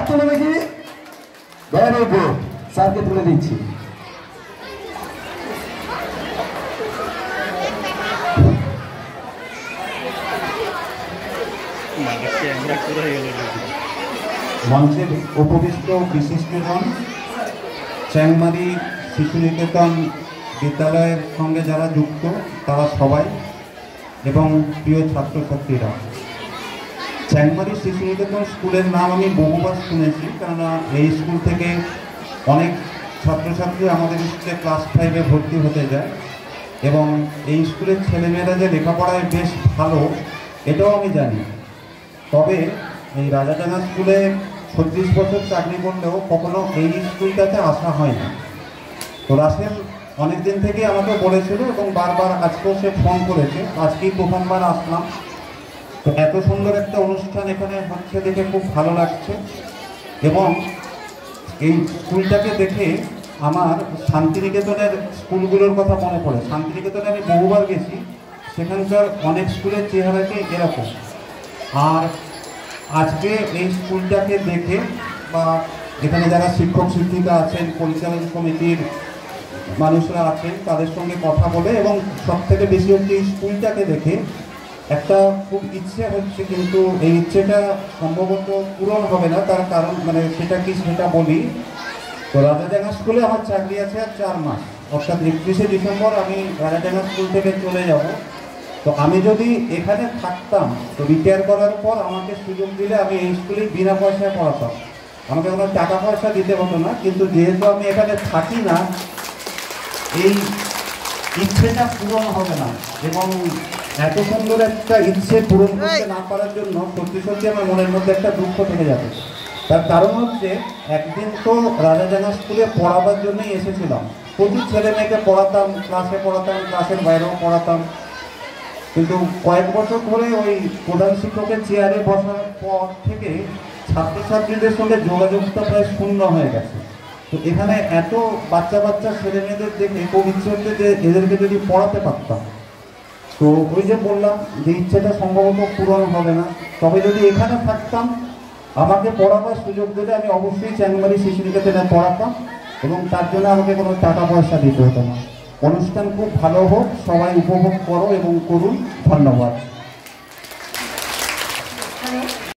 তুলে দেখি। Very good, স্যারকে তুলে দিচ্ছি। মঞ্চের উপবিষ্ট বিশিষ্টজন, চ্যাংমারি শিশু নিকেতন বিদ্যালয়ের সঙ্গে যারা যুক্ত তারা সবাই এবং প্রিয় ছাত্রছাত্রীরা, চ্যাংমারি শিশু নিকেতন স্কুলের নাম আমি বহুবার শুনেছি, কেননা এই স্কুল থেকে অনেক ছাত্রছাত্রী আমাদের স্কুলে ক্লাস 5-এ ভর্তি হতে যায় এবং এই স্কুলের ছেলেমেয়েরা যে লেখাপড়ায় বেশ ভালো এটাও আমি জানি। তবে এই রাজাডাঙ্গা স্কুলে 36 বছর চাকরি করলেও কখনো এই স্কুলটাতে আসা হয় না। তো রাসেল অনেক দিন থেকে আমাকে বলেছিল এবং বারবার আজকেও সে ফোন করেছে, আজকেই প্রথমবার আসলাম। তো এত সুন্দর একটা অনুষ্ঠান এখানে হচ্ছে দেখে খুব ভালো লাগছে এবং এই স্কুলটাকে দেখে আমার শান্তিনিকেতনের স্কুলগুলোর কথা মনে পড়ে। শান্তিনিকেতনে আমি বহুবার গেছি, সেখানকার অনেক স্কুলের চেহারাকে এরকম। আর আজকে এই স্কুলটাকে দেখে বা এখানে যারা শিক্ষক শিক্ষিকা আছেন, পরিচালন কমিটির মানুষরা আছেন, তাদের সঙ্গে কথা বলে এবং সবথেকে বেশি হচ্ছে এই স্কুলটাকে দেখে একটা খুব ইচ্ছে হচ্ছে, কিন্তু এই ইচ্ছেটা সম্ভবত পূরণ হবে না। তার কারণ সেটা কি সেটা বলি। তো রাজাডাঙ্গা স্কুলে আমার চাকরি আছে আর 4 মাস, অর্থাৎ 31শে ডিসেম্বর আমি রাজাডাঙ্গা স্কুল থেকে চলে যাব। তো আমি যদি এখানে থাকতাম, তো রিটায়ার করার পর আমাকে সুযোগ দিলে আমি এই স্কুলেই বিনা পয়সায় পড়াতাম, আমাকে কোনো টাকা পয়সা দিতে হতো না। কিন্তু যেহেতু আমি এখানে থাকি না, এই ইচ্ছেটা পূরণ হবে না এবং এত সুন্দর একটা ইচ্ছে পূরণ করতে না পারার জন্য সত্যি সত্যি আমার মনের মধ্যে একটা দুঃখ থেকে যাবে। তার কারণ হচ্ছে, একদিন তো রাজাডাঙ্গা স্কুলে পড়াবার জন্যই এসেছিলাম, প্রচুর ছেলে মেয়েকে পড়াতাম, ক্লাসে পড়াতাম, ক্লাসের বাইরেও পড়াতাম। কিন্তু কয়েক বছর ধরে ওই প্রধান শিক্ষকের চেয়ারে বসার পর থেকে ছাত্রছাত্রীদের সঙ্গে যোগাযোগটা প্রায় শূন্য হয়ে গেছে। তো এখানে এত বাচ্চা বাচ্চা ছেলে মেয়েদের দেখে খুব ইচ্ছে হচ্ছে যে এদেরকে যদি পড়াতে পারতাম। তো ওই যে বললাম যে ইচ্ছেটা সম্ভবত পূরণ হবে না, তবে যদি এখানে থাকতাম আমাকে পড়াবার সুযোগ দিলে আমি অবশ্যই চ্যাংমারি শিশু নিকেতনে পড়াতাম এবং তার জন্য আমাকে কোনো টাকা পয়সা দিতে হতো না। অনুষ্ঠান খুব ভালো হোক, সবাই উপভোগ করো এবং করুন। ধন্যবাদ।